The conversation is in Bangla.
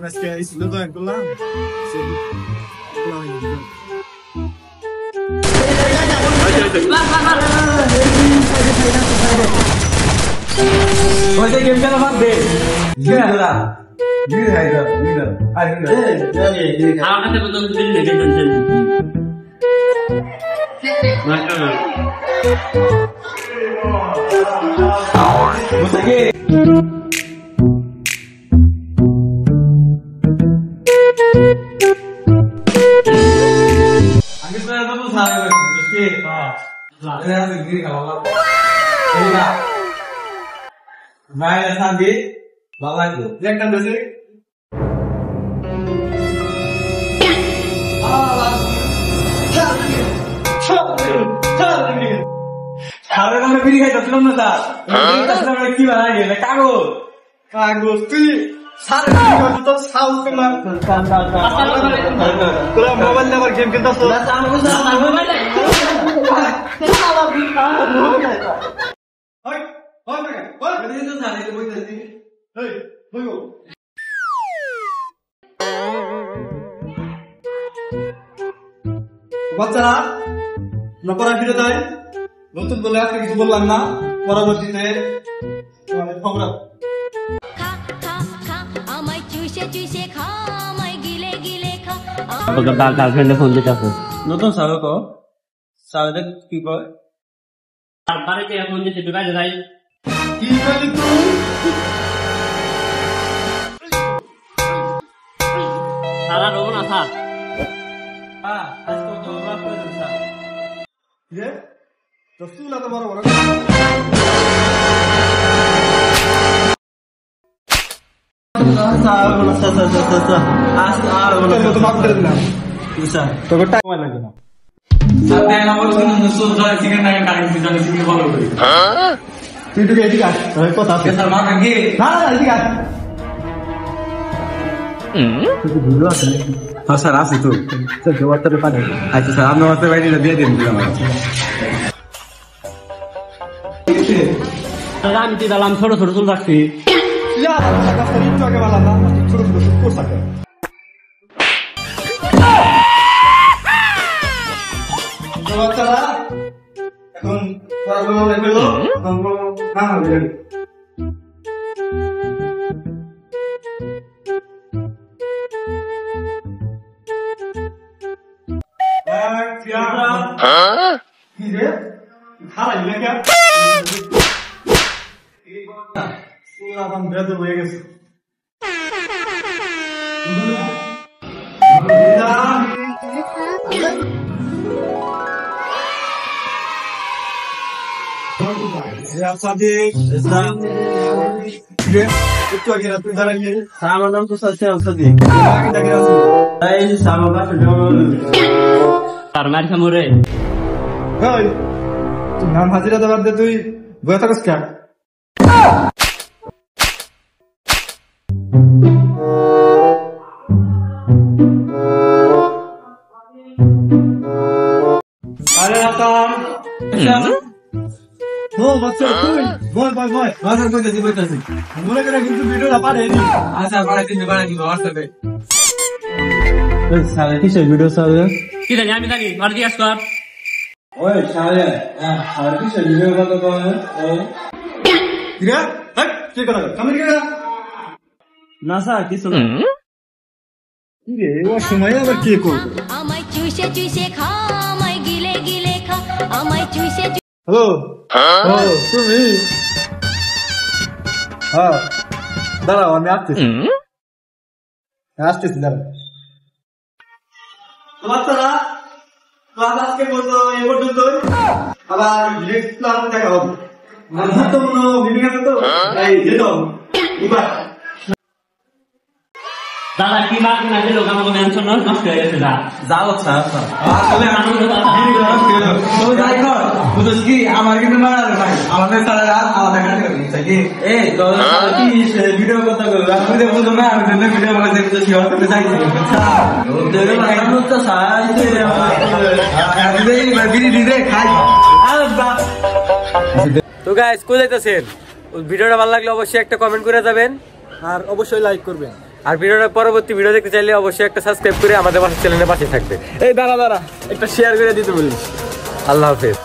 Mas que é isso, não é lá? Vai ter game cara bater. Gila. Gila itu, gila. Ayo. Aku kan betul betul ini tension. Maka. Musik. Angin saya tuh salah Suski. Ini harus gini kalau ini lah. Main sambil bawa itu. Lihat kan dosi. Kalau kamu pilih kayak dosi mana tak? Dosi mana kiba lagi? Kagus. Kagus tuh. Saran kamu tuh saus kemana? Kalau mobile number game kita tuh. Hoi, hoi mereka. Hoi, ini tuh sana itu boleh tadi. Hei, hoi. বাচ্চারা নকরা ফিরে যায় নতুন বলে আজকে কিছু বললাম না পরবর্তীতে খবর গার্লফ্রেন্ডে ফোন দিতে আছে নতুন সাবে কো সাবে কি কয় আর বাড়িতে ফোন দিতে তুই বাইরে যাই কি বলি তুই সারা রোবো না স্যার হ্যাঁ আজকে তো রাত করে দিছা যে তো সুলা তো বড় বড় স্যার আছে তো আচ্ছা স্যার আপনার বাচ্চা বাড়িটা দিয়ে দিন আমি দিলাম ছোট ছোট চুল রাখছি এখন পড়াশোনা হলো হয়ে গেছে একটু আগে তুই দাঁড়াইলে আমার নাম তো সাদিক তার মার খামরে তুই নাম হাজিরা দেওয়ার দে তুই বয়ে থাকস কেন আরে আতাম ও বাচ্চা তুই বল বল বল বাজার কইতেছি কইতেছি মনে করে কিন্তু ভিডিওটা পারেনি আচ্ছা বাড়া দিন হোয়াটসঅ্যাপে সালে কিসের ভিডিও সালে কি জানি আমি জানি আর জিজ্ঞাস কর ওই সালে আর কিসের ভিডিও কত করে কিরে হাট কি করা কামড় গেলা না স্যার কিছু না কিরে ও সময় আবার কি করব আমায় চুষে চুষে খা আমায় গিলে গিলে খা আমায় চুষে হ্যালো ও তুমি হ্যাঁ দাঁড়াও আমি আসতেছি আসতেছি দাঁড়াও বাচ্চারা ক্লাস আজকে এই পর্যন্ত আবার নেক্সট ক্লাস দেখা হবে গুরুত্বপূর্ণ মিটিং আছে তো তাই যেতে হবে দাদা কি মার্ক না দিল আমাকে টেনশন নষ্ট হয়ে গেছে যাও স্যার আসলে কি আমার কিন্তু মারার ভাই আমাদের সারা রাত আমাদের কাছে কি এই তো কি ভিডিও কথা বলবো আমি তো বুঝো না আমি জন্য ভিডিও করে দেখতে শিওর করতে চাইছি ওদের লাগানো তো সাইতে আমি ভিডিও দিতে খাই তো গাইস কই যাইতেছেন ভিডিওটা ভালো লাগলে অবশ্যই একটা কমেন্ট করে যাবেন আর অবশ্যই লাইক করবেন। আর ভিডিওটা পরবর্তী ভিডিও দেখতে চাইলে অবশ্যই একটা সাবস্ক্রাইব করে আমাদের পাশে চ্যানেলের পাশে থাকবে। এই দাঁড়া একটা শেয়ার করে দিতে বলিস। আল্লাহ হাফেজ।